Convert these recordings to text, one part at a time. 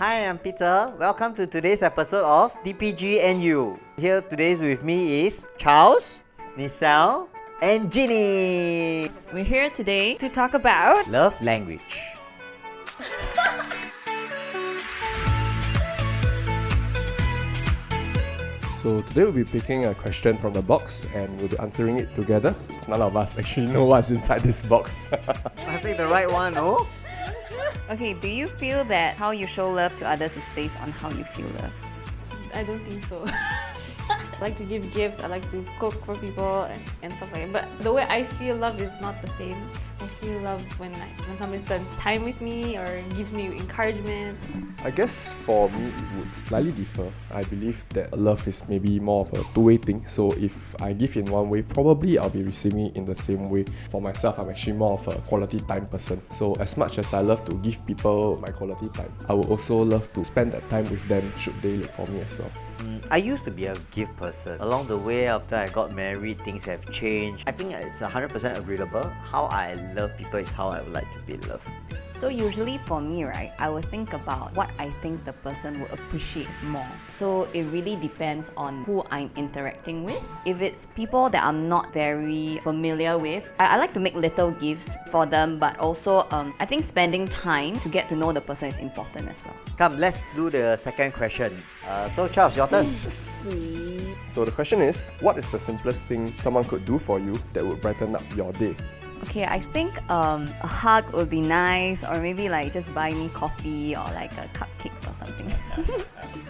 Hi, I'm Peter. Welcome to today's episode of Dpg&U. Here today with me is Charles, Nisal, and Ginny. We're here today to talk about Love language. So today we'll be picking a question from the box and we'll be answering it together. None of us actually know what's inside this box. I think the right one, no? Okay, do you feel that how you show love to others is based on how you feel love? I don't think so. I like to give gifts, I like to cook for people and stuff like that. But the way I feel love is not the same. I feel love when somebody spends time with me or gives me encouragement. I guess for me it would slightly differ. I believe that love is maybe more of a two-way thing. So if I give in one way, probably I'll be receiving it in the same way. For myself, I'm actually more of a quality time person. So as much as I love to give people my quality time, I would also love to spend that time with them should they look for me as well. I used to be a gift person. Along the way, after I got married, things have changed. I think it's 100% agreeable. How I love people is how I would like to be loved. So usually for me, right, I will think about what I think the person will appreciate more. So it really depends on who I'm interacting with. If it's people that I'm not very familiar with, I like to make little gifts for them, but also I think spending time to get to know the person is important as well. Come, let's do the second question. So Charles, your turn. So the question is, what is the simplest thing someone could do for you that would brighten up your day? Okay, I think a hug would be nice, or maybe like just buy me coffee or like cupcakes or something.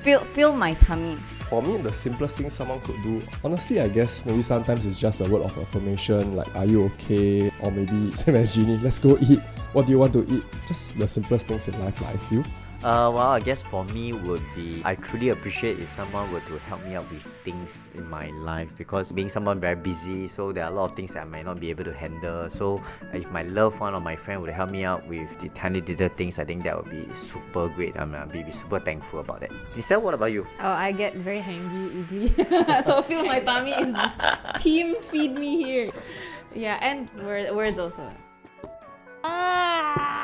Fill my tummy. For me, the simplest thing someone could do, honestly, I guess maybe sometimes it's just a word of affirmation, like, are you okay? Or maybe, same as Jeannie, let's go eat. What do you want to eat? Just the simplest things in life, I feel. Well, I guess for me would be, I truly appreciate if someone were to help me out with things in my life, because being someone very busy, so there are a lot of things that I might not be able to handle. So if my loved one or my friend would help me out with the tiny little things, I think that would be super great. I'll be super thankful about that. Lisa, what about you? Oh, I get very hangry easily. So feel my tummy is team feed me here. Yeah, and words also.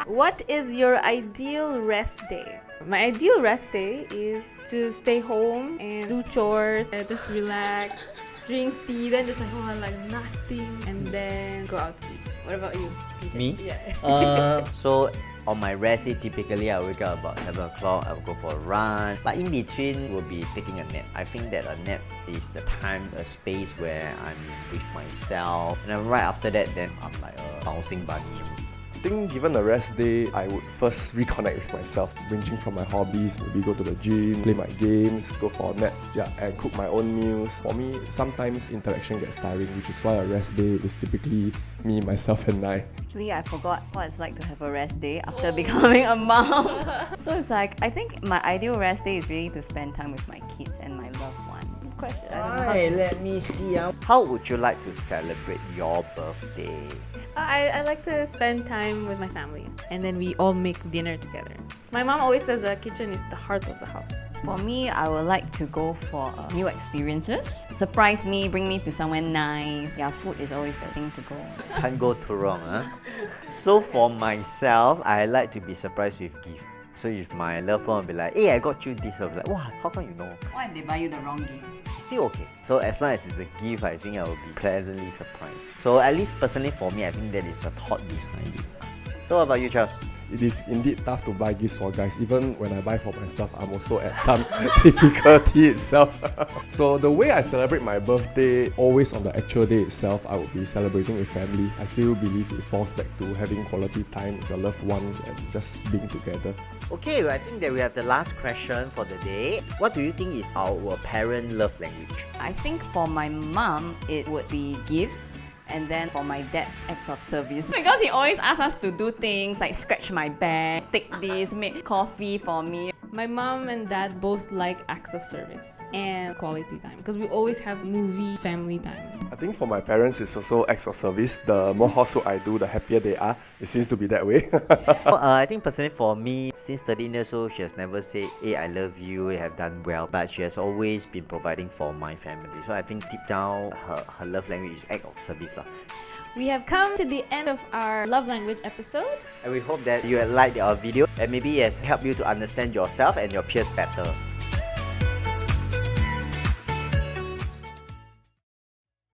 What is your ideal rest day? My ideal rest day is to stay home and do chores, and just relax, drink tea, then just like nothing, and then go out to eat. What about you, Peter? Me? Yeah. So on my rest day, typically I wake up about 7 o'clock, I will go for a run. But in between, will be taking a nap. I think that a nap is the time, a space where I'm with myself. And then right after that, then I'm like a bouncing bunny. I think given a rest day, I would first reconnect with myself, ranging from my hobbies, maybe go to the gym, play my games, go for a nap, and cook my own meals. For me, sometimes interaction gets tiring, which is why a rest day is typically me, myself and I. Actually, I forgot what it's like to have a rest day after becoming a mom. So it's like, I think my ideal rest day is really to spend time with my kids and my loved one. Question. Hi, let me see. How would you like to celebrate your birthday? I like to spend time with my family, and then we all make dinner together. My mom always says the kitchen is the heart of the house. For me, I would like to go for new experiences. Surprise me, bring me to somewhere nice. Yeah, food is always the thing to go. Can't go too wrong, huh? So for myself, I like to be surprised with gifts. So if my loved one will be like, hey, I got you this, I'll be like, wow, how come you know? What if they buy you the wrong gift? Still okay. So as long as it's a gift, I think I will be pleasantly surprised. So at least personally for me, I think that is the thought behind it. So what about you, Charles? It is indeed tough to buy gifts for guys. Even when I buy for myself, I'm also at some difficulty itself. So the way I celebrate my birthday, always on the actual day itself, I will be celebrating with family. I still believe it falls back to having quality time with your loved ones and just being together. Okay, well, I think that we have the last question for the day. What do you think is our parent love language? I think for my mom, it would be gifts. And then for my dad, acts of service. Because he always asks us to do things like scratch my back, take this, make coffee for me. My mom and dad both like acts of service and quality time, because we always have movie family time. I think for my parents, it's also acts of service. The more household I do, the happier they are. It seems to be that way. I think personally for me, since 13 years old, she has never said, hey, I love you, you have done well. But she has always been providing for my family. So I think deep down, her love language is act of service. We have come to the end of our love language episode. And we hope that you had liked our video and maybe it has helped you to understand yourself and your peers better.